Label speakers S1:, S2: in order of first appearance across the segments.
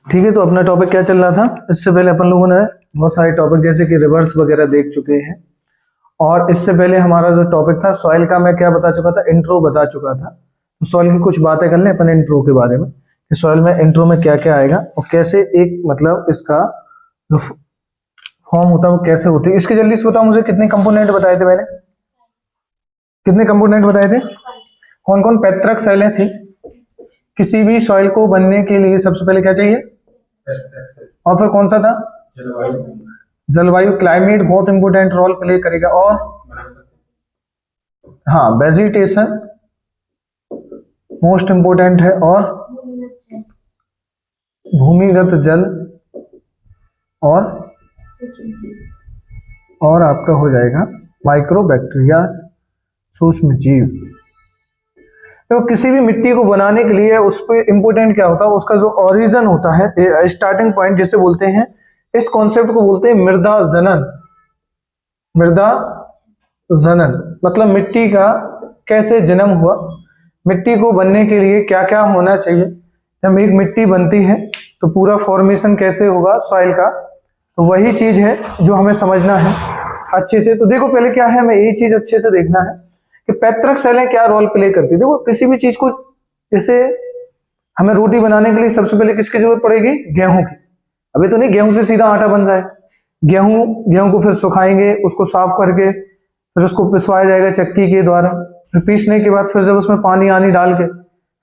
S1: ठीक है, तो अपना टॉपिक क्या चल रहा था? इससे पहले अपन लोगों ने बहुत सारे टॉपिक जैसे कि रिवर्स वगैरह देख चुके हैं। और इससे पहले हमारा जो टॉपिक था सॉइल का, मैं क्या बता चुका था? इंट्रो बता चुका था। तो सॉइल की कुछ बातें कर लें अपन इंट्रो के बारे में कि सॉइल में इंट्रो में क्या क्या आएगा और कैसे एक मतलब इसका जो फॉर्म होता है वो कैसे होती है। इसके जल्दी से बताओ मुझे, कितने कंपोनेंट बताए थे मैंने? कितने कंपोनेंट बताए थे? कौन कौन? पैतृक सेलें थी। किसी भी सॉइल को बनने के लिए सबसे पहले क्या चाहिए? और फिर कौन सा था? जलवायु, क्लाइमेट बहुत इंपोर्टेंट रोल प्ले करेगा। और हाँ, वेजिटेशन मोस्ट इंपोर्टेंट है। और भूमिगत जल और आपका हो जाएगा माइक्रोबैक्टीरिया, सूक्ष्म जीव। तो किसी भी मिट्टी को बनाने के लिए उस पर इंपोर्टेंट क्या होता है? उसका जो ओरिजिन होता है, स्टार्टिंग पॉइंट जिसे बोलते हैं, इस कॉन्सेप्ट को बोलते हैं मृदा जनन। मृदा जनन मतलब मिट्टी का कैसे जन्म हुआ, मिट्टी को बनने के लिए क्या क्या होना चाहिए। जब एक मिट्टी बनती है तो पूरा फॉर्मेशन कैसे होगा सॉइल का, तो वही चीज है जो हमें समझना है अच्छे से। तो देखो पहले क्या है, हमें यही चीज अच्छे से देखना है कि पैतृक सेलें क्या रोल प्ले करती है। देखो किसी भी चीज को, जैसे हमें रोटी बनाने के लिए सबसे पहले किसकी जरूरत पड़ेगी? गेहूं की। अभी तो नहीं गेहूं से सीधा आटा बन जाए। गेहूं को फिर सुखाएंगे, उसको साफ करके फिर उसको पिसवाया जाएगा चक्की के द्वारा। फिर पीसने के बाद फिर जब उसमें पानी आनी डाल के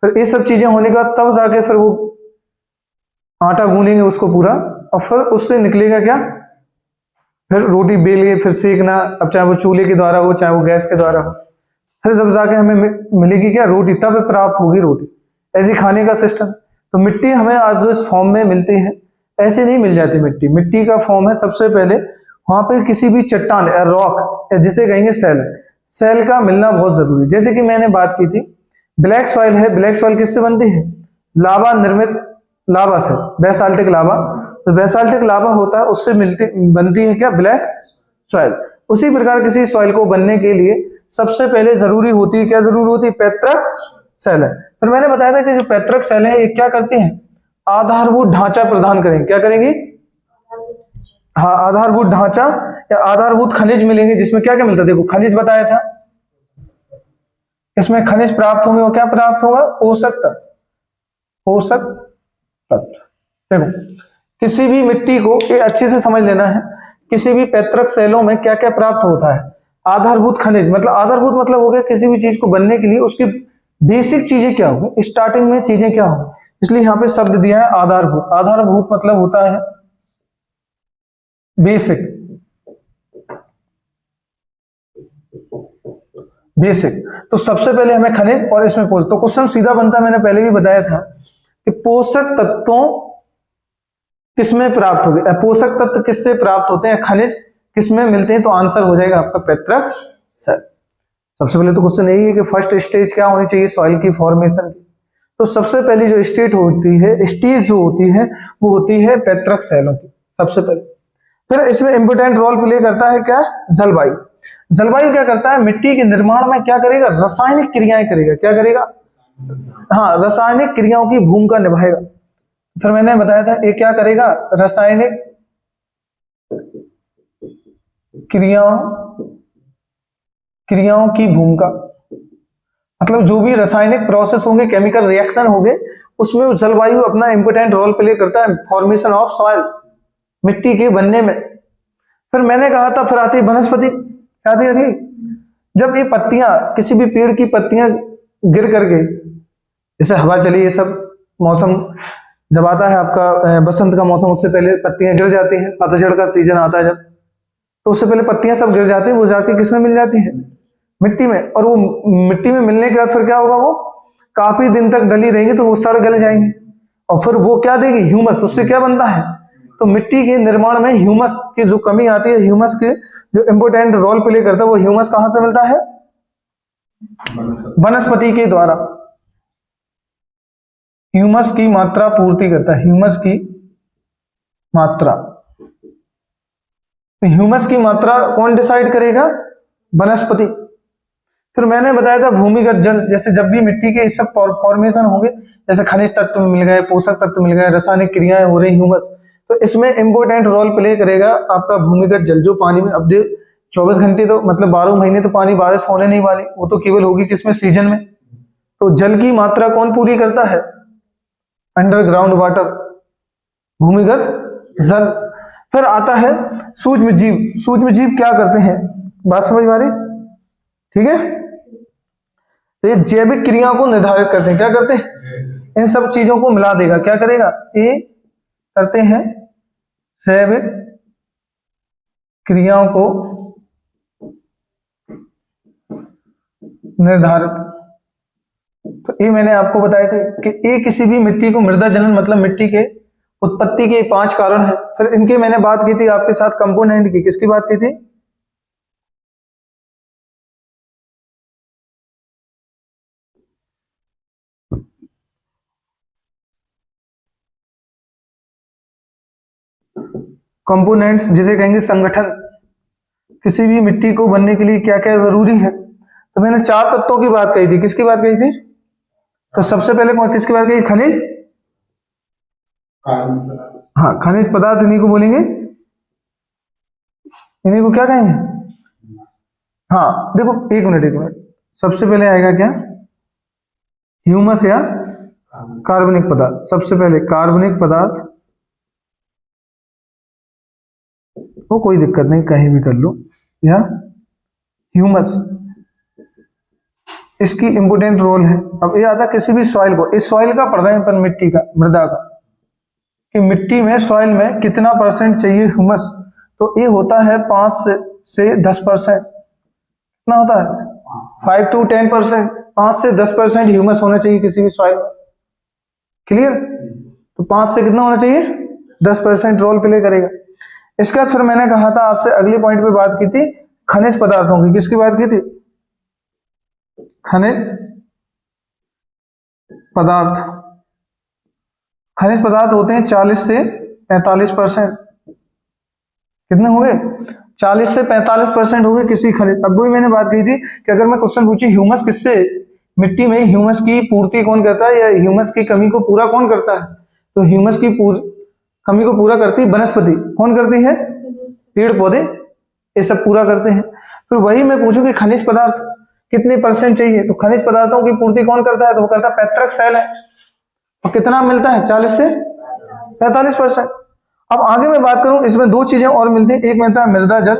S1: फिर ये सब चीजें होने के बाद तब जाके फिर वो आटा गूंदेंगे उसको पूरा, और फिर उससे निकलेगा क्या? फिर रोटी बेलिए, फिर सेकना। अब चाहे वो चूल्हे के द्वारा हो चाहे वो गैस के द्वारा हो, फिर जब जाके हमें मिलेगी क्या? रोटी। तब प्राप्त होगी रोटी। ऐसी खाने का सिस्टम। तो मिट्टी हमें आज जो इस फॉर्म में मिलती है, ऐसे नहीं मिल जाती मिट्टी। मिट्टी का फॉर्म है सबसे पहले वहां पे किसी भी चट्टान या रॉक या जिसे कहेंगे सेल, सेल का मिलना बहुत जरूरी। जैसे कि मैंने बात की थी ब्लैक सॉइल है। ब्लैक सॉइल किससे बनती है? लावा निर्मित लावा से, बेसाल्टिक लावा। तो बेसाल्टिक लावा होता है, उससे मिलती बनती है क्या? Black soil. उसी प्रकार किसी सॉइल को बनने के लिए सबसे पहले जरूरी होती है, क्या जरूरी होती है? पैतृक सेल है। फिर मैंने बताया था कि जो पैतृक सेल है ये क्या करती हैं? आधारभूत ढांचा प्रदान करेंगे। क्या करेंगी? हाँ, आधारभूत ढांचा या आधारभूत खनिज मिलेंगे, जिसमें क्या क्या मिलता है? देखो खनिज बताया था, इसमें खनिज प्राप्त होंगे। और क्या प्राप्त होगा? पोषक तत्व। पोषक तत्व। देखो किसी भी मिट्टी को ये अच्छे से समझ लेना है, किसी भी पैतृक सेलों में क्या क्या प्राप्त होता है? आधारभूत खनिज। मतलब आधारभूत मतलब हो गया किसी भी चीज को बनने के लिए उसकी बेसिक चीजें क्या होगी, स्टार्टिंग में चीजें क्या होगी, इसलिए यहां पे शब्द दिया है आधारभूत। आधारभूत मतलब होता है बेसिक। बेसिक। तो सबसे पहले हमें खनिज और इसमें पोषक। तो क्वेश्चन सीधा बनता है, मैंने पहले भी बताया था कि पोषक तत्वों किसमें प्राप्त होगी, पोषक तत्व किससे प्राप्त होते हैं, खनिज किसमें मिलते हैं? तो आंसर हो जाएगा आपका पैतृक सेल। सबसे पहले तो क्वेश्चन यही है कि फर्स्ट स्टेज क्या होनी चाहिए सॉइल की फॉर्मेशन की। तो सबसे पहली जो स्टेज होती है, स्टेज जो होती है वो होती है पैतृक सेलों की सबसे पहले। फिर इसमें इंपोर्टेंट रोल प्ले करता है क्या? जलवायु। जलवायु क्या करता है? मिट्टी के निर्माण में क्या करेगा? रासायनिक क्रियाएं करेगा। क्या करेगा? हाँ, रासायनिक क्रियाओं की भूमिका निभाएगा। फिर मैंने बताया था ये क्या करेगा? रासायनिक क्रियाओं की भूमिका। मतलब जो भी रासायनिक प्रोसेस होंगे, केमिकल रिएक्शन होंगे, उसमें जलवायु अपना इंपोर्टेंट रोल प्ले करता है फॉर्मेशन ऑफ सॉइल, मिट्टी के बनने में। फिर मैंने कहा था फिर आती है वनस्पति। क्या थी अगली? जब ये पत्तियां, किसी भी पेड़ की पत्तियां गिर करके, जैसे हवा चली, ये सब मौसम जब आता है आपका बसंत का मौसम, उससे पहले पत्तियां गिर जाती हैं। पतझड़ का सीजन आता है जब, तो उससे पहले पत्तियां सब गिर जाती हैं। वो जाके किसमें मिल जाती है? मिट्टी में। और वो मिट्टी में मिलने के बाद फिर क्या होगा? वो काफी दिन तक डली रहेंगी तो वो सड़ गल जाएंगे, और फिर वो क्या देगी? ह्यूमस। उससे क्या बनता है? तो मिट्टी के निर्माण में ह्यूमस की जो कमी आती है, ह्यूमस के जो इंपोर्टेंट रोल प्ले करता है, वो ह्यूमस कहां से मिलता है? वनस्पति के द्वारा। ह्यूमस की मात्रा पूर्ति करता है। ह्यूमस की मात्रा। तो ह्यूमस की मात्रा कौन डिसाइड करेगा? वनस्पति। फिर मैंने बताया था भूमिगत जल, जैसे जब भी मिट्टी के इस सब फॉर्मेशन होंगे, जैसे खनिज तत्व मिल गए, पोषक तत्व मिल गए, रासायनिक क्रियाएं हो रही, ह्यूमस, तो इसमें इंपॉर्टेंट रोल प्ले करेगा आपका भूमिगत जल, जो पानी में, अब 24 घंटे तो मतलब 12 महीने तो पानी बारिश होने नहीं वाली, वो तो केवल होगी किसमें, सीजन में। तो जल की मात्रा कौन पूरी करता है, अंडरग्राउंड वाटर, भूमिगत जल। फिर आता है सूक्ष्म जीव। सूक्ष्म जीव क्या करते हैं, बात समझ में आ रही, ठीक है। तो ये जैविक क्रियाओं को निर्धारित करते हैं, क्या करते हैं, इन सब चीजों को मिला देगा, क्या करेगा, ये करते हैं जैविक क्रियाओं को निर्धारित। तो ये मैंने आपको बताया था कि ये किसी भी मिट्टी को मृदा जनन, मतलब मिट्टी के उत्पत्ति के 5 कारण हैं। फिर इनकी मैंने बात की थी आपके साथ कंपोनेंट की, किसकी बात की थी, कंपोनेंट्स, जिसे कहेंगे संगठन। किसी भी मिट्टी को बनने के लिए क्या क्या जरूरी है, तो मैंने 4 तत्वों की बात कही थी, किसकी बात कही थी, तो सबसे पहले किसकी बात कही, खनिज, हाँ खनिज पदार्थ, इन्हीं को बोलेंगे, इन्हीं को क्या कहेंगे, हाँ देखो एक मिनट, सबसे पहले आएगा क्या, ह्यूमस या कार्बनिक पदार्थ। सबसे पहले कार्बनिक पदार्थ, वो कोई दिक्कत नहीं कहीं भी कर लो, या ह्यूमस, इसकी इंपोर्टेंट रोल है। अब ये आता किसी भी सॉइल को, इस सॉइल का पढ़ रहे हैं अपन, मिट्टी का, मृदा का, कि मिट्टी में, सॉइल में कितना % चाहिए ह्यूमस, तो ये होता है 5 से 10%। कितना होता है, 5 to 10%, 5 से 10% ह्यूमस होना चाहिए किसी भी सॉइल में, क्लियर। तो 5 से कितना होना चाहिए, 10% रोल प्ले करेगा। इसके बाद फिर मैंने कहा था आपसे, अगले पॉइंट पे बात की थी खनिज पदार्थों की, किसकी बात की थी, खनिज पदार्थ। खनिज पदार्थ होते हैं 40 से 45%, कितने हो गए, 40 से 45% हो गए किसी खनिज। अब भी मैंने बात की थी कि अगर मैं क्वेश्चन पूछी ह्यूमस किससे, मिट्टी में ह्यूमस की पूर्ति कौन करता है, या ह्यूमस की कमी को पूरा कौन करता है, तो ह्यूमस की कमी को पूरा करती है वनस्पति, कौन करती है, पेड़ पौधे, ये सब पूरा करते हैं। फिर वही मैं पूछूं कि खनिज पदार्थ कितने % चाहिए, तो खनिज पदार्थों की पूर्ति कौन करता है, तो वो करता है पैतृक सेल है, और कितना मिलता है, 40 से 45%। अब आगे मैं बात करूं, इसमें 2 चीजें और मिलती हैं, एक मिलता है मृदा जल,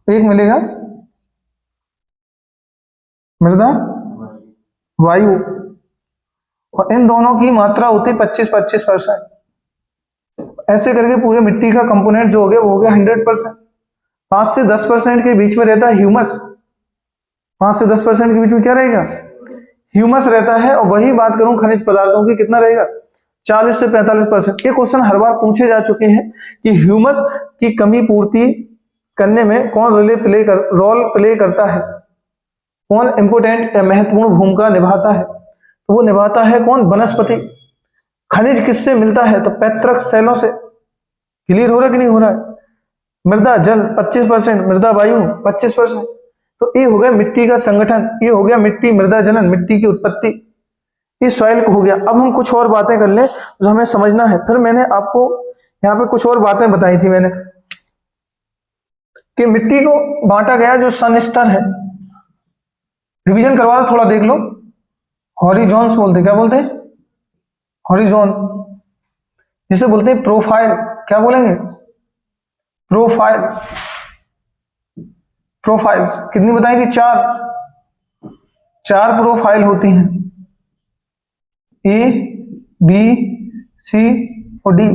S1: एक मिलेगा मृदा वायु, और इन दोनों की मात्रा होती है 25-25%। ऐसे करके पूरे मिट्टी का कंपोनेंट जो हो गया वो हो गया 100%। 5 से 10% के बीच में रहता है ह्यूमस, 5 से 10% के बीच में क्या रहेगा, ह्यूमस रहता है। और वही बात करूं खनिज पदार्थों की, कितना रहेगा, 40 से 45%। ये क्वेश्चन हर बार पूछे जा चुके हैं कि ह्यूमस की कमी पूर्ति करने में कौन रोल प्ले करता है, कौन इंपोर्टेंट महत्वपूर्ण भूमिका निभाता है, तो वो निभाता है कौन, वनस्पति। खनिज किससे मिलता है, तो पैतृक सेलों से। क्लियर हो रहा है कि नहीं हो रहा है, मृदा जल 25%, मृदा वायु 25%। तो ये हो गया मिट्टी का संगठन, ये हो गया मिट्टी, मृदा जनन, मिट्टी की उत्पत्ति, इस सॉइल को हो गया। अब हम कुछ और बातें कर लें जो हमें समझना है। फिर मैंने आपको यहाँ पे कुछ और बातें बताई थी मैंने, कि मिट्टी को बांटा गया जो सन स्तर है, रिवीजन करवा रहा, थोड़ा देख लो। हॉरिजॉन्स बोलते, क्या बोलते हैं, हॉरिजॉन, जिसे बोलते हैं प्रोफाइल, क्या बोलेंगे, प्रोफाइल। प्रोफाइल्स कितनी बताई थी, 4 प्रोफाइल होती हैं, ए, बी, सी और डी।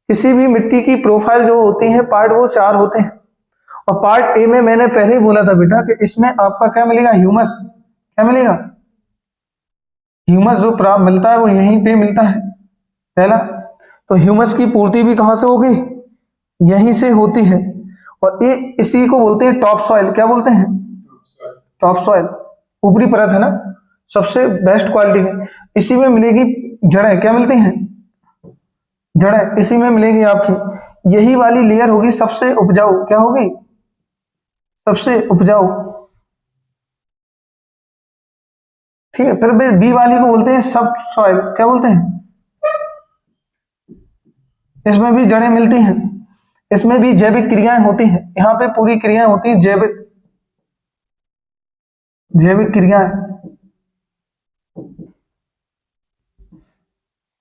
S1: किसी भी मिट्टी की प्रोफाइल जो होती है पार्ट, वो 4 होते हैं। और पार्ट ए में मैंने पहले ही बोला था बेटा कि इसमें आपका क्या मिलेगा, ह्यूमस। क्या मिलेगा, ह्यूमस जो प्राप्त मिलता है वो यहीं पे मिलता है पहला। तो ह्यूमस की पूर्ति भी कहां से होगी, यहीं से होती है। और ये इसी को बोलते हैं टॉप सॉइल, क्या बोलते हैं, टॉप सॉइल, ऊपरी परत है ना, सबसे बेस्ट क्वालिटी है। इसी में मिलेगी जड़ें, क्या मिलती हैं, जड़ें इसी में मिलेगी आपकी। यही वाली लेयर होगी सबसे उपजाऊ, क्या होगी, सबसे उपजाऊ, ठीक है। फिर बी वाली को बोलते हैं सब सॉइल, क्या बोलते हैं? इसमें भी जड़ें मिलती हैं, इसमें भी जैविक क्रियाएं होती हैं, यहाँ पे पूरी क्रियाएं होती हैं, जैविक जैविक क्रियाएं,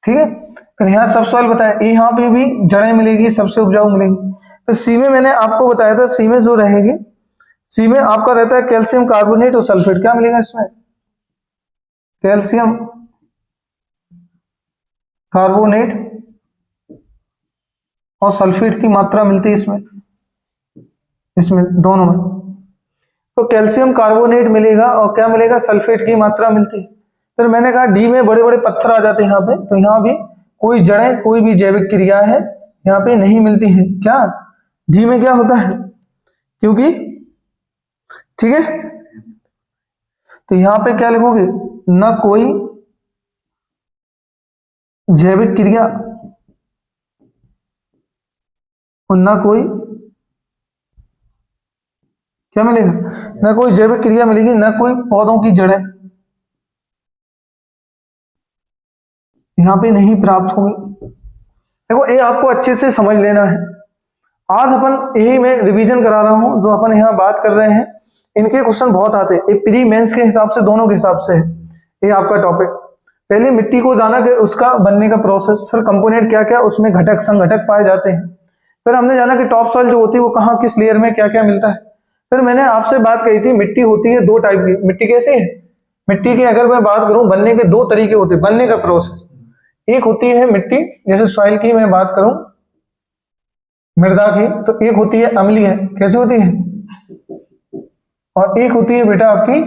S1: ठीक है। फिर यहाँ सब सॉइल बताया, यहाँ पे भी जड़ें मिलेगी, सबसे उपजाऊ मिलेगी। फिर सी में मैंने आपको बताया था, सी में जो रहेगी, सी में आपका रहता है कैल्शियम कार्बोनेट और सल्फेट, क्या मिलेगा इसमें? कैल्शियम कार्बोनेट और सल्फेट की मात्रा मिलती है इसमें, इसमें दोनों में। तो कैल्शियम कार्बोनेट मिलेगा और क्या मिलेगा? सल्फेट की मात्रा मिलती है। फिर मैंने कहा डी में बड़े बड़े पत्थर आ जाते हैं यहाँ पे, तो यहाँ भी कोई जड़ें, कोई भी जैविक क्रिया है यहाँ पे नहीं मिलती है, क्या डी में क्या होता है? क्योंकि, ठीक है, तो यहाँ पे क्या लिखोगे? न कोई जैविक क्रिया और न कोई, क्या मिलेगा? न कोई जैविक क्रिया मिलेगी, न कोई पौधों की जड़ें यहाँ पे नहीं प्राप्त होंगी। देखो ये आपको अच्छे से समझ लेना है। आज अपन यही मैं रिवीजन करा रहा हूं, जो अपन यहाँ बात कर रहे हैं, इनके क्वेश्चन बहुत आते हैं, प्री मेंस के हिसाब से, दोनों के हिसाब से है ये आपका टॉपिक। पहले मिट्टी को जाना कि उसका बनने का प्रोसेस, फिर कंपोनेंट क्या क्या उसमें घटक संघटक पाए जाते हैं, फिर हमने जाना कि टॉप सॉइल जो होती है वो कहाँ, किस लेयर में क्या क्या मिलता है। फिर मैंने आपसे बात कही थी, मिट्टी होती है दो टाइप की। मिट्टी कैसे है? मिट्टी की अगर मैं बात करूं, बनने के दो तरीके होते हैं, बनने का प्रोसेस। एक होती है मिट्टी, जैसे सॉइल की मैं बात करूं, मृदा की, तो एक होती है अम्लीय, कैसे होती है? और एक होती है बेटा आपकी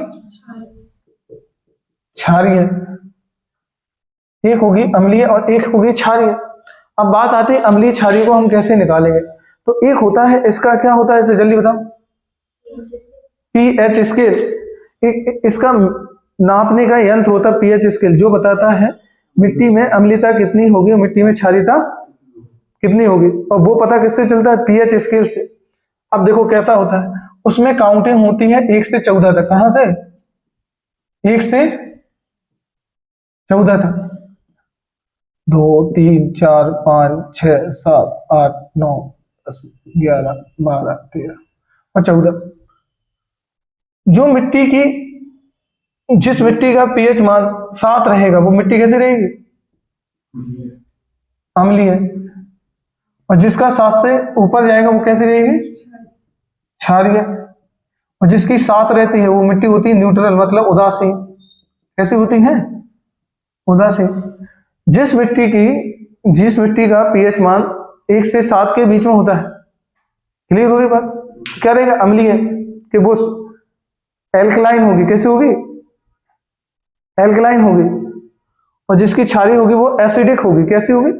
S1: क्षारीय, एक होगी अम्लीय और एक होगी क्षारीय। अब बात आती है अम्लीय क्षारीय को हम कैसे निकालेंगे। तो एक होता है, इसका क्या होता है, इसे जल्दी बताओ, पीएच स्केल। इसका नापने का यंत्र होता है पीएच स्केल, जो बताता है मिट्टी में अम्लता कितनी होगी, मिट्टी में क्षारीयता कितनी होगी, और वो पता किससे चलता है? पीएच स्केल से। अब देखो कैसा होता है, उसमें काउंटिंग होती है 1 से 14 तक। कहां से? 1 से 14 तक। 2 3 4 5 6 7 8 9 10 11 12 13 और 14। जो मिट्टी की, जिस मिट्टी का पीएच मान 7 रहेगा, वो मिट्टी कैसे रहेगी? अम्लीय है। और जिसका 7 से ऊपर जाएगा वो कैसे रहेगी? क्षारीय। और जिसकी 7 रहती है वो मिट्टी होती है न्यूट्रल, मतलब उदासीन। कैसी होती है? उदासीन। जिस मिट्टी का पीएच मान 1 से 7 के बीच में होता है, क्लियर हो गई बात? क्या रहेगा? अम्लीय है, कि वो एल्कलाइन होगी। कैसी होगी? एल्कलाइन होगी। और जिसकी क्षारीय होगी वो एसिडिक होगी। कैसी होगी?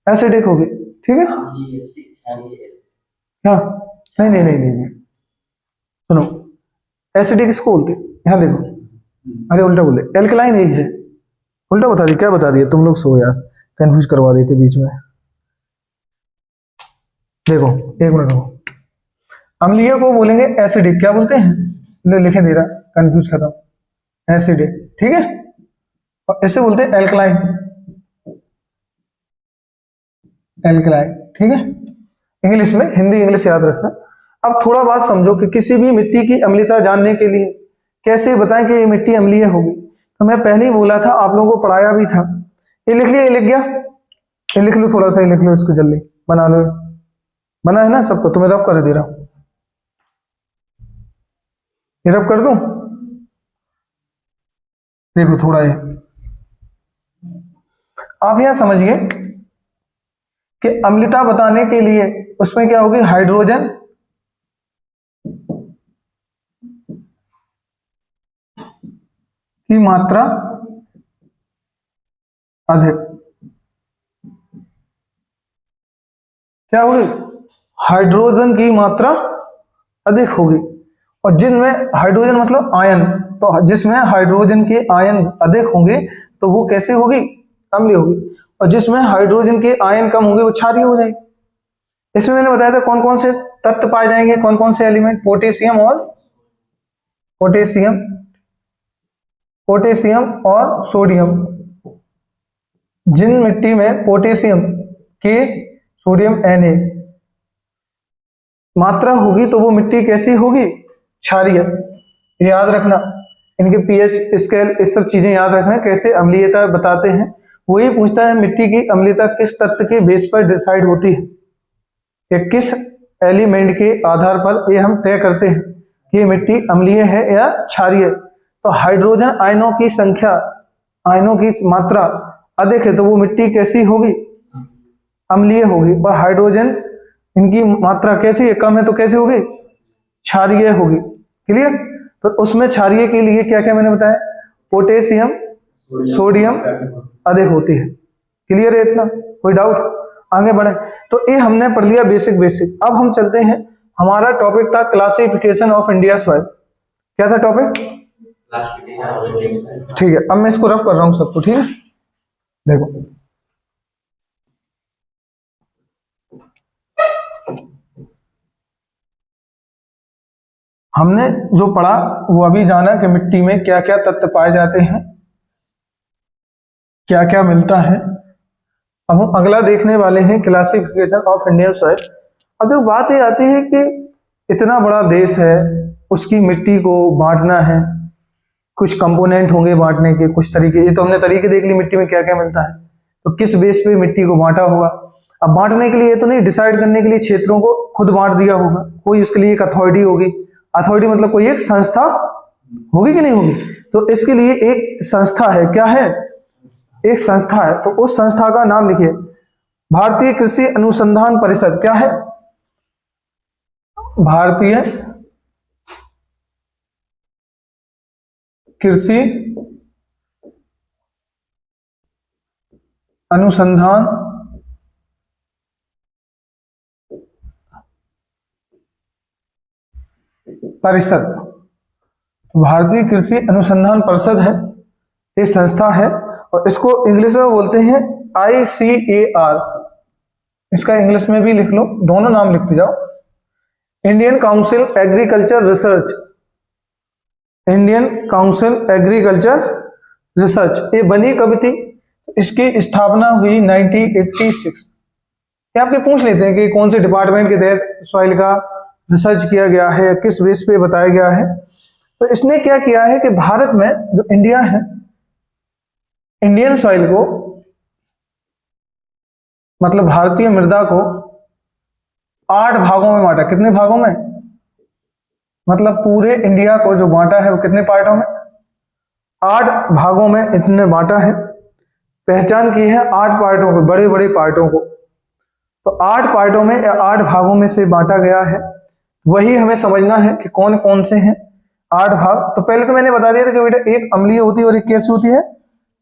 S1: एसिडिक होगी, ठीक है। हाँ, नहीं नहीं नहीं नहीं, सुनो, एसिडिक इसको बोलते, यहाँ देखो, अरे उल्टा बोल दे, एल्कलाइन एक है, उल्टा बता दिया, क्या बता दिया तुम लोग, सो यार कंफ्यूज करवा देते बीच में। देखो एक मिनट रुको, अम्लीय को बोलेंगे एसिडिक, क्या बोलते हैं? लिखे दे रहा, कंफ्यूज खत्म, एसिडिक, ठीक है। और इसे बोलते हैं एल्कलाइन, एल्कलाइन, ठीक है। इंग्लिश में, हिंदी इंग्लिश याद रखना। अब थोड़ा बात समझो कि किसी भी मिट्टी की अम्लता जानने के लिए कैसे बताएं कि ये मिट्टी अम्लीय होगी। तो मैं पहले ही बोला था, आप लोगों को पढ़ाया भी था। ये लिख लिया, ये लिख गया, ये लिख लो, थोड़ा सा ही लिख लो, इसको जल्दी बना लो। बना है ना सबको? तुम्हें रब कर दे रहा हूं, ये रब कर दूं, देखो थोड़ा ये आप यहां समझिए कि अम्लता बताने के लिए उसमें क्या होगी? हाइड्रोजन की मात्रा अधिक, क्या होगी? हाइड्रोजन की मात्रा अधिक होगी। और जिनमें हाइड्रोजन मतलब आयन, तो जिसमें हाइड्रोजन के आयन अधिक होंगे तो वो कैसे होगी? अम्लीय होगी। और जिसमें हाइड्रोजन के आयन कम होंगे वो क्षारीय हो जाएगी। इसमें मैंने बताया था कौन कौन से तत्व पाए जाएंगे, कौन कौन से एलिमेंट, पोटेशियम और सोडियम। जिन मिट्टी में पोटेशियम के सोडियम Na मात्रा होगी तो वो मिट्टी कैसी होगी, क्षारीय। याद रखना, इनके पीएच स्केल इस सब चीजें याद रखना, कैसे अम्लीयता बताते हैं। वही पूछता है मिट्टी की अम्लीयता किस तत्व के बेस पर डिसाइड होती है, कि किस एलिमेंट के आधार पर ये हम तय करते हैं कि ये मिट्टी अम्लीय है या क्षारीय। तो हाइड्रोजन आयनों की संख्या, आयनों की मात्रा अधिक है तो वो मिट्टी कैसी होगी, अम्लीय होगी। और हाइड्रोजन इनकी मात्रा कैसी है, कम है तो कैसी होगी, क्षारीय होगी। क्लियर। तो उसमें क्षारीय के लिए क्या क्या मैंने बताया, पोटेशियम सोडियम अधिक होती है। क्लियर है इतना, कोई डाउट, आगे बढ़े। तो ये हमने पढ़ लिया बेसिक। अब हम चलते हैं, हमारा टॉपिक था क्लासिफिकेशन ऑफ इंडिया सॉइल। क्या था टॉपिक, ठीक है। अब मैं इसको रफ कर रहा हूं सबको, ठीक है। देखो हमने जो पढ़ा वो अभी जाना कि मिट्टी में क्या क्या तत्व पाए जाते हैं, क्या क्या मिलता है। अब हम अगला देखने वाले हैं क्लासिफिकेशन ऑफ इंडियन सॉइल। अब जो बात ये आती है कि इतना बड़ा देश है, उसकी मिट्टी को बांटना है, कुछ कंपोनेंट होंगे बांटने के, कुछ तरीके। ये तो हमने तरीके देख ली मिट्टी में क्या क्या मिलता है, तो किस बेस पे मिट्टी को बांटा होगा। अब बांटने के लिए तो नहीं, डिसाइड करने के लिए क्षेत्रों को खुद बांट दिया होगा, कोई इसके लिए एक अथॉरिटी होगी। अथॉरिटी मतलब कोई एक संस्था होगी कि नहीं होगी। तो इसके लिए एक संस्था है, क्या है, एक संस्था है। तो उस संस्था का नाम लिखिए, भारतीय कृषि अनुसंधान परिषद। क्या है, भारतीय कृषि अनुसंधान परिषद। भारतीय कृषि अनुसंधान परिषद है, ये संस्था है। और इसको इंग्लिश में बोलते हैं ICAR। इसका इंग्लिश में भी लिख लो, दोनों नाम लिखते जाओ। Indian council agriculture research, Indian council agriculture research. ये बनी कब थी, इसकी स्थापना हुई 1986। ये आपके पूछ लेते हैं कि कौन से डिपार्टमेंट के तहत सॉइल का रिसर्च किया गया है, किस बेस पे बताया गया है। तो इसने क्या किया है कि भारत में जो इंडिया है, इंडियन सॉइल को, मतलब भारतीय मृदा को 8 भागों में बांटा। कितने भागों में, मतलब पूरे इंडिया को जो बांटा है वो कितने पार्टों में, 8 भागों में इतने बांटा है। पहचान की है 8 पार्टों को, बड़े बड़े पार्टों को। तो 8 पार्टों में या 8 भागों में से बांटा गया है। वही हमें समझना है कि कौन कौन से हैं 8 भाग। तो पहले तो मैंने बता दिया था कि बेटा एक अम्लीय होती है और एक कैसी होती है,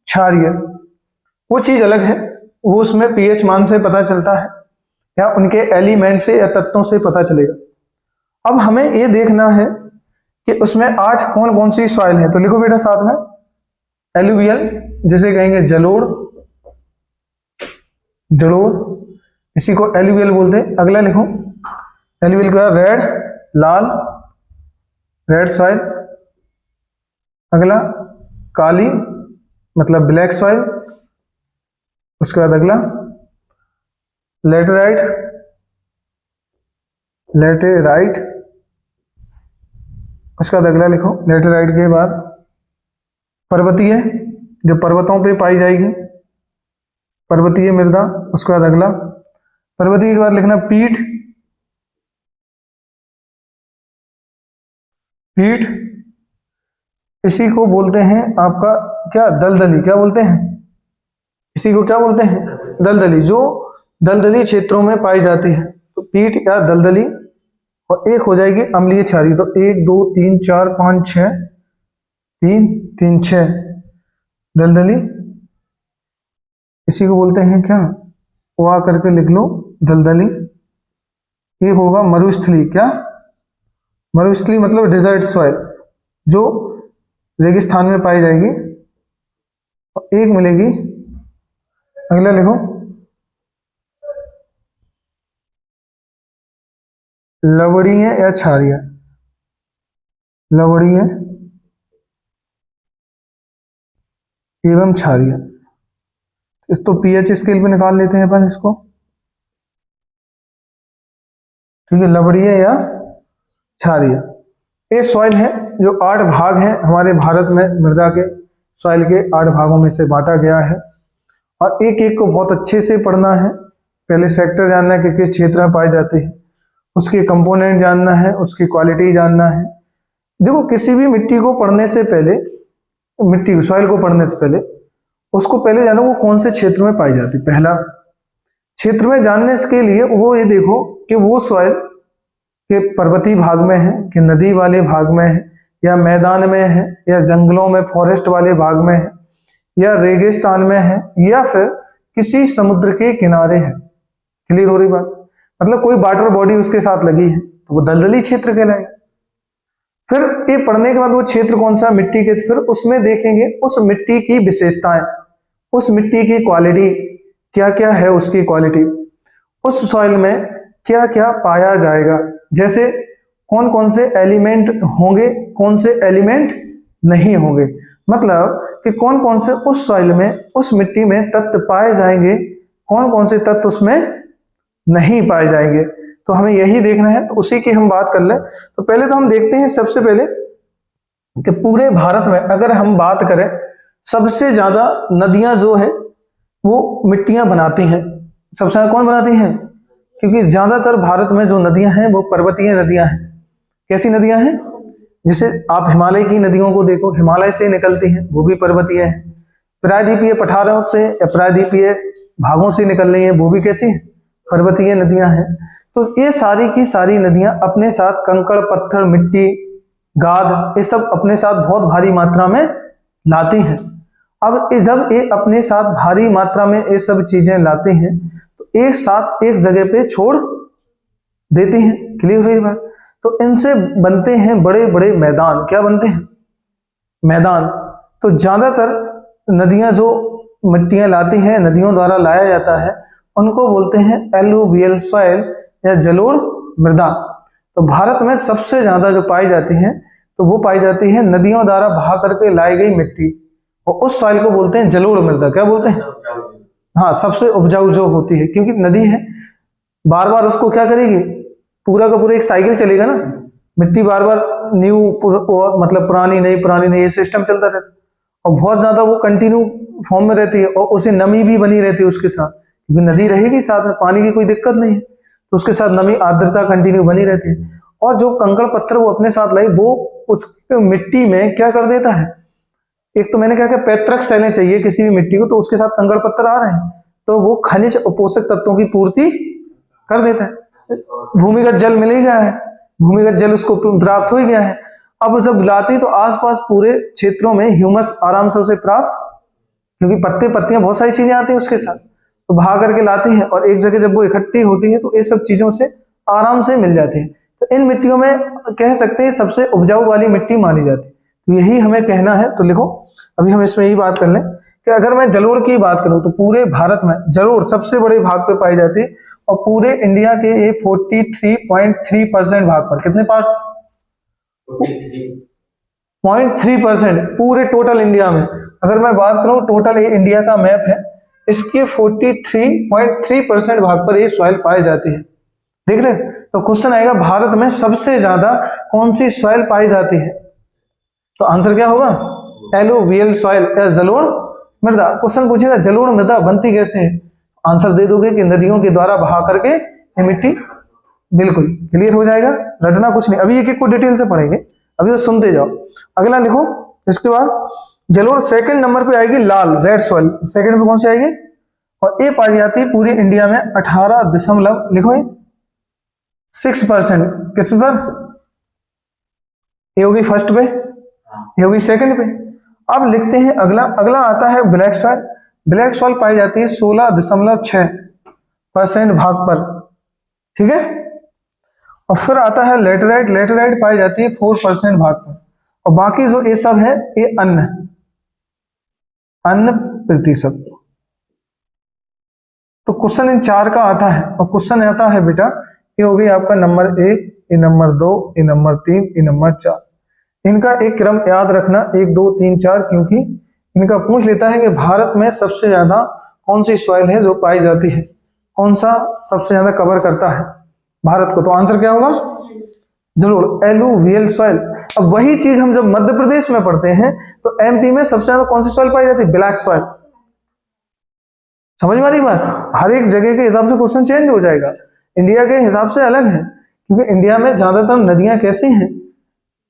S1: क्षारीय। वो चीज अलग है, वो उसमें pH मान से पता चलता है या उनके एलिमेंट से या तत्वों से पता चलेगा। अब हमें ये देखना है कि उसमें 8 कौन कौन सी सॉइल है। तो लिखो बेटा साथ में, एलुवियल जिसे कहेंगे जलोढ़, इसी को एलुवियल बोलते हैं। अगला लिखो, एलुवियल का रेड, लाल, रेड सॉइल। अगला काली, मतलब ब्लैक सॉइल। उसके बाद अगला लेटेराइट, उसके बाद अगला लिखो, लेटेराइट के बाद पर्वतीय, जो पर्वतों पे पाई जाएगी, पर्वतीय मृदा। उसके बाद अगला पर्वतीय के बाद लिखना पीठ, इसी को बोलते हैं आपका क्या, दलदली। क्या बोलते हैं, इसी को क्या बोलते हैं, दलदली, जो दलदली क्षेत्रों में पाई जाती है। तो पीठ या दलदली। और एक हो जाएगी अम्लीय क्षारीय। तो 1 2 3 4 5 6, 3 3 6 दलदली, इसी को बोलते हैं क्या, वो आ करके लिख लो, दलदली। ये होगा मरुस्थली। क्या, मरुस्थली मतलब डिजर्ट सॉइल, जो रेगिस्तान में पाई जाएगी। और एक मिलेगी, अगला लिखो लवणीय या क्षारीय, लवणीय एवं क्षारीय। इस तो पीएच स्केल पे निकाल लेते हैं अपन इसको, ठीक है, लवणीय या क्षारीय। ये सॉइल है जो 8 भाग हैं हमारे भारत में, मृदा के सॉइल के 8 भागों में से बांटा गया है और एक एक को बहुत अच्छे से पढ़ना है। पहले सेक्टर जानना है कि किस क्षेत्र में पाए जाते हैं, उसके कंपोनेंट जानना है, उसकी क्वालिटी जानना है। देखो किसी भी मिट्टी को पढ़ने से पहले, मिट्टी सॉइल को पढ़ने से पहले उसको पहले जानो वो कौन से क्षेत्र में पाई जाती है। पहला क्षेत्र में जानने के लिए वो ये देखो कि वो सॉइल के पर्वतीय भाग में है कि नदी वाले भाग में है या मैदान में है या जंगलों में फॉरेस्ट वाले भाग में है या रेगिस्तान में है या फिर किसी समुद्र के किनारे है। क्लियर हो रही बात? मतलब कोई वाटर बॉडी उसके साथ लगी है तो वो दलदली क्षेत्र कहलाएगा। फिर ये पढ़ने के बाद वो क्षेत्र कौन सा मिट्टी के, फिर उसमें देखेंगे उस मिट्टी की विशेषताएं, उस मिट्टी की क्वालिटी क्या क्या है, उसकी क्वालिटी, उस सॉइल में क्या क्या पाया जाएगा, जैसे कौन कौन से एलिमेंट होंगे, कौन से एलिमेंट नहीं होंगे, मतलब कि कौन कौन से उस सॉइल में, उस मिट्टी में तत्व पाए जाएंगे, कौन कौन से तत्व उसमें नहीं पाए जाएंगे। तो हमें यही देखना है, तो उसी की हम बात कर ले। तो पहले तो हम देखते हैं सबसे पहले कि पूरे भारत में अगर हम बात करें सबसे ज्यादा नदियां जो है वो मिट्टियां बनाती हैं। सबसे ज्यादा कौन बनाती हैं? क्योंकि ज्यादातर भारत में जो नदियां हैं वो पर्वतीय नदियां हैं। कैसी नदियां हैं? जैसे आप हिमालय की नदियों को देखो, हिमालय से निकलती हैं, वो भी पर्वतीय है। प्रायद्वीपीय पठारों से या प्रायद्वीपीय भागों से निकल रही है, वो भी कैसी है? पर्वतीय नदियां हैं। तो ये सारी की सारी नदियां अपने साथ कंकड़, पत्थर, मिट्टी, गाद, ये सब अपने साथ बहुत भारी मात्रा में लाती हैं। अब जब ये अपने साथ भारी मात्रा में ये सब चीजें लाते हैं तो एक साथ एक जगह पे छोड़ देती हैं। क्लियर हुई बात? तो इनसे बनते हैं बड़े बड़े मैदान। क्या बनते हैं? मैदान। तो ज्यादातर नदियां जो मिट्टियां लाती हैं, नदियों द्वारा लाया जाता है, उनको बोलते हैं एलुवियल सॉइल या जलोढ़ मृदा। तो भारत में सबसे ज्यादा जो पाई जाती है तो वो पाई जाती है नदियों द्वारा बहा करके लाई गई मिट्टी, और उस सॉइल को बोलते हैं जलोढ़ मृदा। क्या बोलते हैं? हाँ, सबसे उपजाऊ जो होती है, क्योंकि नदी है, बार बार उसको क्या करेगी, पूरा का पूरा एक साइकिल चलेगा ना, मिट्टी बार बार न्यू मतलब पुरानी नई, पुरानी नई, ये सिस्टम चलता रहता है और बहुत ज्यादा वो कंटिन्यू फॉर्म में रहती है और उसे नमी भी बनी रहती है उसके साथ, क्योंकि नदी रहेगी साथ में, पानी की कोई दिक्कत नहीं है, तो उसके साथ नमी, आर्द्रता कंटिन्यू बनी रहती है। और जो कंकड़ पत्थर वो अपने साथ लाई, वो उस मिट्टी में क्या कर देता है, एक तो मैंने कहा कि पैतृक शैलें चाहिए किसी भी मिट्टी को, तो उसके साथ कंकड़ पत्थर आ रहे हैं तो वो खनिज और पोषक तत्वों की पूर्ति कर देता है। भूमिगत जल मिल ही गया है, भूमिगत जल उसको प्राप्त हो ही गया है। अब जब लाती तो आसपास पूरे क्षेत्रों में ह्यूमस आराम से उसे प्राप्त, क्योंकि पत्ते पत्तियां बहुत सारी चीजें आती हैं उसके साथ, तो बहा करके लाती हैं और एक जगह जब वो इकट्ठी होती है तो ये सब चीजों से आराम से मिल जाती है। तो इन मिट्टियों में कह सकते हैं सबसे उपजाऊ वाली मिट्टी मानी जाती है। तो यही हमें कहना है। तो लिखो, अभी हम इसमें यही बात कर लें कि अगर मैं जलोढ़ की बात करूं तो पूरे भारत में जलोढ़ सबसे बड़े भाग पे पाई जाती है और पूरे इंडिया के ये 43.3% भाग पर, कितने पार्ट? 0.3% पूरे टोटल इंडिया में। अगर मैं बात करूं टोटल ये इंडिया का मैप है, इसके 43.3% भाग पर ये सॉइल पाई जाती है। देख रहे? तो क्वेश्चन आएगा भारत में सबसे ज्यादा कौन सी सॉइल पाई जाती है, तो आंसर क्या होगा? एलुवियल सॉइल या जलोढ़ मृदा। क्वेश्चन पूछेगा जलोढ़ मृदा बनती कैसे है, आंसर दे दोगे कि नदियों के द्वारा बहा करके ये मिट्टी। बिल्कुल क्लियर हो जाएगा, रटना कुछ नहीं। अभी एक एक को डिटेल से पढ़ेंगे, अभी वो सुनते जाओ। अगला लिखो, इसके बाद जलोढ़ सेकंड नंबर पे आएगी लाल, रेड सॉइल सेकंड पे कौन सी आएगी, और ये पाई जाती है पूरी इंडिया में 18 दशमलव लिखो 6%। किस पर? ये होगी फर्स्ट पे, ये होगी सेकंड पे। अब लिखते हैं अगला, अगला आता है ब्लैक सॉइल। ब्लैक सॉइल पाई जाती है 16.6% भाग पर, ठीक है। और फिर आता है लेटराइट, लेटराइट पाई जाती है 4% भाग पर, और बाकी जो ये सब है ये अन्य अन्य प्रतिशत। तो क्वेश्चन इन चार का आता है, और क्वेश्चन आता है बेटा ये हो गई आपका नंबर 1, ये नंबर 2, ये नंबर 3, ये नंबर 4। इनका एक क्रम याद रखना 1 2 3 4, क्योंकि इनका पूछ लेता है कि भारत में सबसे ज्यादा कौन सी सॉइल है जो पाई जाती है, कौन सा सबसे ज्यादा कवर करता है भारत को। तो आंसर क्या होगा? जरूर एलुवियल सॉइल। अब वही चीज हम जब मध्य प्रदेश में पढ़ते हैं तो एमपी में सबसे ज्यादा कौन सी सॉइल पाई जाती है? Black soil. समझ में आ रही बात? हर एक जगह के हिसाब से क्वेश्चन चेंज हो जाएगा, इंडिया के हिसाब से अलग है, क्योंकि इंडिया में ज्यादातर नदियां कैसी हैं?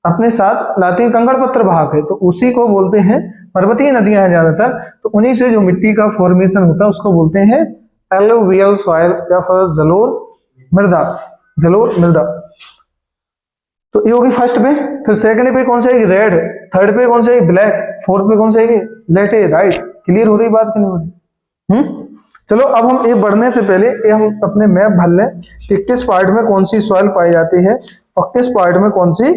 S1: अपने साथ लाती हैं कंकड़ पत्थर बहा के, तो उसी को बोलते हैं पर्वतीय नदियां हैं ज्यादातर, तो उन्हीं से जो मिट्टी का फॉर्मेशन होता है उसको बोलते हैं एलुवियल सॉइल या फिर जलोढ़ मृदा, जलोढ़ मृदा। तो ये होगी फर्स्ट पे। फिर सेकंड पे कौन सा है? रेड। थर्ड पे कौन सा है? ब्लैक। फोर्थ पे कौन सा है? लेटेराइट। क्लियर हो रही बात कि नहीं हो रही? चलो अब हम ये बढ़ने से पहले ये हम अपने मैप भर लें कि किस पार्ट में कौन सी सॉइल पाई जाती है और किस पार्ट में कौन सी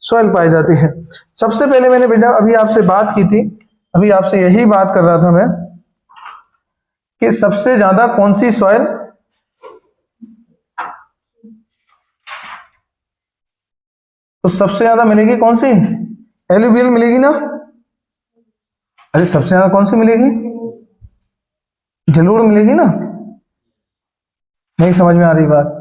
S1: सॉइल पाई जाती है। सबसे पहले मैंने बेटा अभी आपसे बात की थी, अभी आपसे यही बात कर रहा था मैं कि सबसे ज्यादा कौन सी सॉइल तो सबसे ज्यादा मिलेगी कौन सी? एलुवियल मिलेगी ना। अरे सबसे ज्यादा कौन सी मिलेगी? जलोढ़ मिलेगी ना। नहीं समझ में आ रही बात?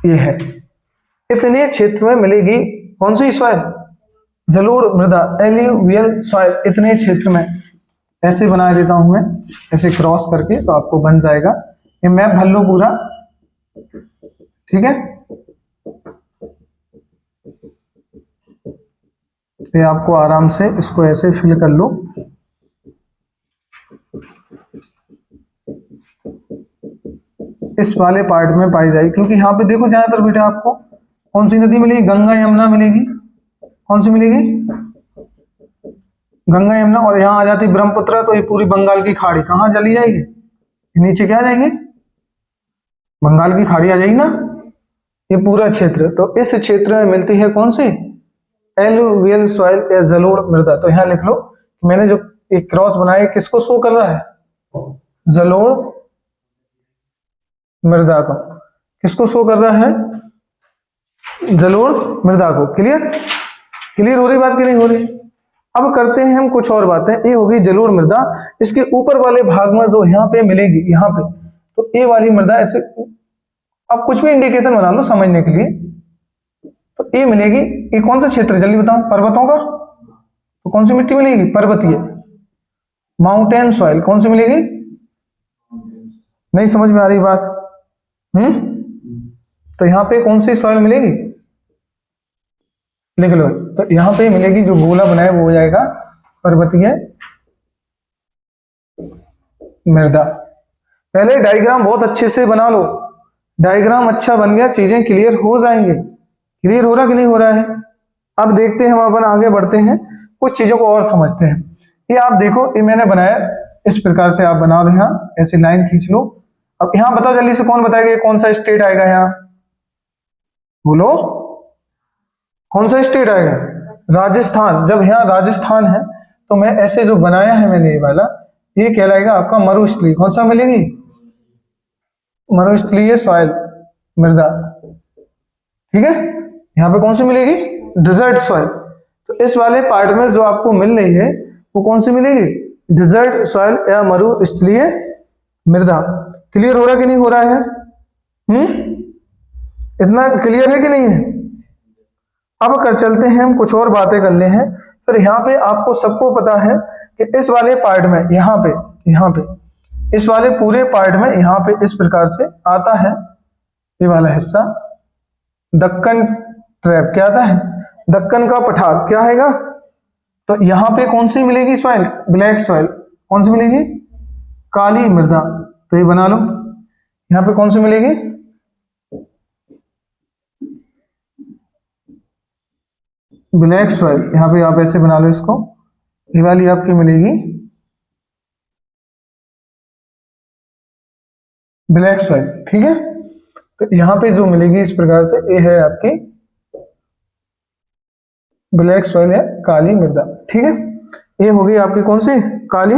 S1: ये है, इतने क्षेत्र में मिलेगी कौन सी सॉइल? जलोढ़ मृदा, एलुवियल सॉइल, इतने क्षेत्र में। ऐसे बना देता हूं मैं, ऐसे क्रॉस करके, तो आपको बन जाएगा। ये मैप भर लो पूरा, ठीक है। ये आपको आराम से इसको ऐसे फिल कर लो। इस वाले पार्ट में पाई जाएगी, क्योंकि यहाँ पे देखो ज्यादातर बेटा आपको कौन सी नदी मिलेगी? गंगा यमुना मिलेगी। कौन सी मिलेगी? गंगा यमुना। और यहाँ आ जाती ब्रह्मपुत्र, तो ये पूरी बंगाल की खाड़ी कहाँ चली जाएगी? नीचे क्या आ जाएगी? बंगाल की खाड़ी आ जाएगी ना, ये पूरा क्षेत्र। तो इस क्षेत्र में मिलती है कौन सी? एलुवियल सॉइल या जलोढ़ मृदा। तो यहाँ लिख लो, मैंने जो एक क्रॉस बनाया किसको शो कर रहा है? जलोढ़ मृदा को। किसको शो कर रहा है? जलोढ़ मृदा को। क्लियर? क्लियर हो रही बात कि नहीं हो रही? अब करते हैं हम कुछ और बातें। ये होगी जलोढ़ मृदा, इसके ऊपर वाले भाग में जो यहाँ पे मिलेगी, यहाँ पे, तो ये वाली मृदा ऐसे, अब कुछ भी इंडिकेशन बना लो समझने के लिए। तो ये मिलेगी, ये कौन सा क्षेत्र जल्दी बताओ? पर्वतों का। तो कौन सी मिट्टी मिलेगी? पर्वतीय, माउंटेन सॉइल। कौन सी मिलेगी? नहीं समझ में आ रही बात? तो यहाँ पे कौन सी सॉइल मिलेगी? लिख लो। तो यहाँ पे मिलेगी, जो गोला बनाए वो हो जाएगा पर्वतीय मृदा। पहले डायग्राम बहुत अच्छे से बना लो, डायग्राम अच्छा बन गया चीजें क्लियर हो जाएंगे। क्लियर हो रहा कि नहीं हो रहा है? अब देखते हैं, हम अपन आगे बढ़ते हैं, कुछ चीजों को और समझते हैं। ये आप देखो, ये मैंने बनाया इस प्रकार से, आप बना लो, यहाँ ऐसी लाइन खींच लो। अब यहाँ बताओ जल्दी से, कौन बताएगा कौन सा स्टेट आएगा? यहाँ बोलो, कौन सा स्टेट आएगा? राजस्थान। जब यहाँ राजस्थान है तो मैं ऐसे जो बनाया है मैंने ये वाला, ये कहलाएगा आपका मरुस्थलीय। कौन सा मिलेगी? मरुस्थलीय सॉइल मृदा, ठीक है। यहाँ पे कौन सी मिलेगी? Desert soil. तो इस वाले पार्ट में जो आपको मिल रही है वो कौन सी मिलेगी? डिजर्ट सॉइल या मरुस्थलीय मृदा। क्लियर हो रहा कि नहीं हो रहा है? इतना क्लियर है कि नहीं है? अब कर चलते हैं, हम कुछ और बातें कर ले हैं। फिर यहाँ पे आपको सबको पता है कि इस वाले पार्ट में, यहाँ पे इस वाले पूरे पार्ट में यहाँ पे इस प्रकार से आता है ये वाला हिस्सा, दक्कन ट्रैप। क्या आता है? दक्कन का पठार। क्या आएगा? तो यहाँ पे कौन सी मिलेगी सॉइल? Black soil. कौन सी मिलेगी? काली मृदा। तो ये बना लो, यहाँ पे कौन सी मिलेगी? Black soil. यहाँ पे आप ऐसे बना लो इसको, ये वाली आपकी मिलेगी ब्लैक सॉइल, ठीक है। तो यहाँ पे जो मिलेगी इस प्रकार से, ये है आपकी ब्लैक सॉइल है, काली मृदा। ठीक है, ये हो गई आपकी कौन सी, काली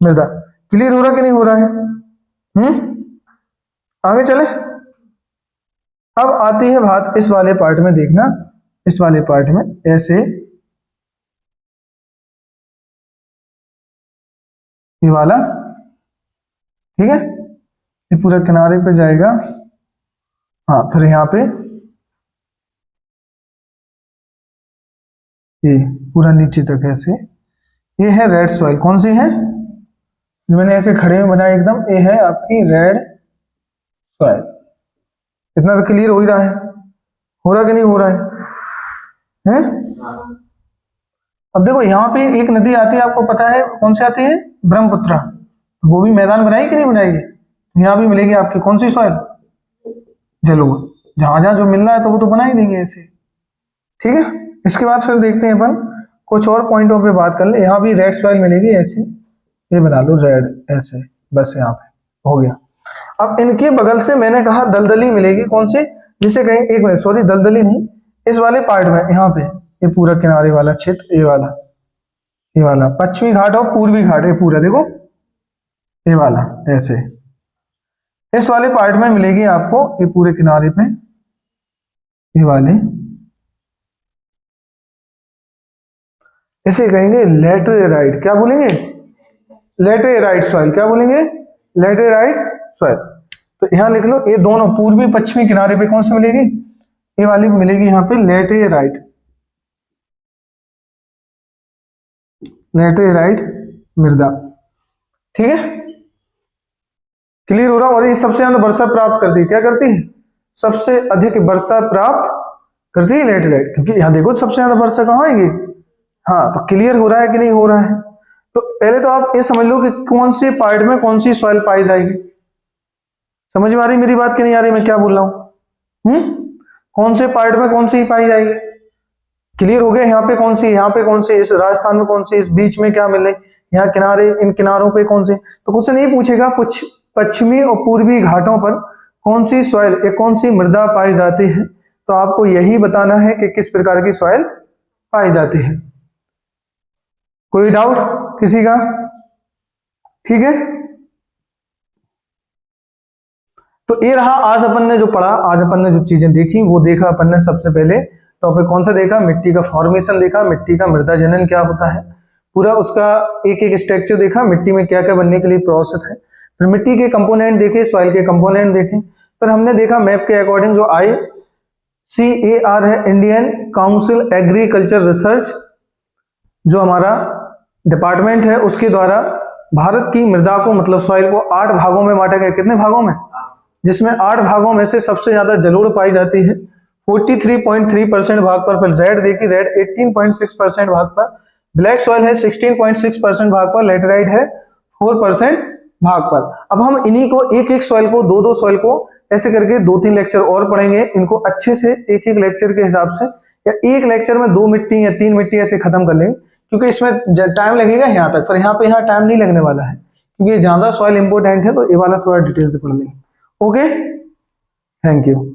S1: मृदा। क्लियर हो रहा कि नहीं हो रहा है? आगे चले। अब आती है बात इस वाले पार्ट में, देखना इस वाले पार्ट में ऐसे ये वाला, ठीक है, ये पूरा किनारे पे जाएगा। हाँ, फिर यहाँ पे ये पूरा नीचे तक ऐसे, ये है रेड सॉइल। कौन सी है जो मैंने ऐसे खड़े में बनाया एकदम, ये है आपकी रेड सॉइल। इतना तो क्लियर हो ही रहा है, हो रहा कि नहीं हो रहा है? अब देखो यहाँ पे एक नदी आती है, आपको पता है कौन सी आती है, ब्रह्मपुत्रा। वो भी मैदान बनाएगी कि नहीं बनाएगी? यहाँ भी मिलेगी आपकी कौन सी सॉइल, जलोढ़। जहां जहां जो मिल रहा है तो वो तो बना ही देंगे ऐसे। ठीक है, इसके बाद फिर देखते हैं अपन कुछ और पॉइंटों पे बात कर ले। यहाँ भी रेड सॉइल मिलेगी ऐसे, ये बना लो रेड ऐसे, बस यहाँ पे हो गया। अब इनके बगल से मैंने कहा दलदली मिलेगी, कौन सी, जिसे कहेंगे, एक मिनट सॉरी, दलदली नहीं, इस वाले पार्ट में यहाँ पे ये पूरा किनारे वाला क्षेत्र, ये वाला पश्चिमी घाट और पूर्वी घाट, ये पूरा देखो ये वाला ऐसे, इस वाले पार्ट में मिलेगी आपको ये पूरे किनारे पे ये वाले, इसे कहेंगे लैटेराइट। क्या बोलेंगे? Laterite soil. क्या बोलेंगे? Laterite soil. तो यहां लिख लो, ये दोनों पूर्वी पश्चिमी किनारे पे कौन सी मिलेगी, ये वाली मिलेगी यहाँ पे लैटेराइट, लैटेराइट मृदा। ठीक है, क्लियर हो रहा? और ये सबसे ज्यादा वर्षा प्राप्त करती है, क्या करती है, सबसे अधिक वर्षा प्राप्त करती है लैटेराइट, क्योंकि यहाँ देखो सबसे ज्यादा वर्षा कहाँ आएगी। हाँ, तो क्लियर हो रहा है कि नहीं हो रहा है? तो पहले तो आप ये समझ लो कि कौन से पार्ट में कौन सी सॉइल पाई जाएगी। समझ में आ रही मेरी बात कि नहीं आ रही, मैं क्या बोल रहा हूं? कौन से पार्ट में कौन सी पाई जाएगी? क्लियर हो गया? यहाँ पे कौन सी, यहाँ पे कौन सी, इस राजस्थान में कौन सी, इस बीच में क्या मिल रही, यहाँ किनारे, इन किनारों पे कौन सी। तो क्वेश्चन ये पूछेगा पश्चिमी और पूर्वी घाटों पर कौन सी सॉइल या कौन सी मृदा पाई जाती है, तो आपको यही बताना है कि किस प्रकार की सॉइल पाई जाती है। कोई डाउट किसी का? ठीक है, तो ये रहा आज अपन ने जो पढ़ा, आज अपन ने जो चीजें देखी वो देखा अपन ने। सबसे पहले टॉपिक कौन सा देखा, मिट्टी का फॉर्मेशन देखा, मिट्टी का मृदा जनन क्या होता है, पूरा उसका एक एक स्ट्रक्चर देखा, मिट्टी में क्या क्या बनने के लिए प्रोसेस है। फिर मिट्टी के कंपोनेंट देखे, सॉइल के कंपोनेंट देखे। फिर हमने देखा मैप के अकॉर्डिंग जो ICAR है, इंडियन काउंसिल एग्रीकल्चर रिसर्च, जो हमारा डिपार्टमेंट है, उसके द्वारा भारत की मृदा को मतलब सॉइल को 8 भागों में बांटा गया। कितने भागों में? जिसमें 8 भागों में से सबसे ज्यादा जलोढ़ पाई जाती है 43.3% भाग पर, फिर रेड देखी, रेड 18.6% भाग पर, ब्लैक सॉइल है 16.6% भाग पर, लैटेराइट है 4% भाग पर। अब हम इन्हीं को एक एक सॉइल को, दो सॉइल को ऐसे करके 2-3 लेक्चर और पढ़ेंगे। इनको अच्छे से एक एक लेक्चर के हिसाब से, या एक लेक्चर में 2 मिट्टी या 3 मिट्टी ऐसे खत्म कर लेंगे, क्योंकि इसमें टाइम लगेगा यहाँ तक, पर यहाँ पे टाइम नहीं लगने वाला है, क्योंकि ज्यादा सॉइल इंपोर्टेंट है, तो ये वाला थोड़ा डिटेल से पढ़ लेंगे। Okay, thank you.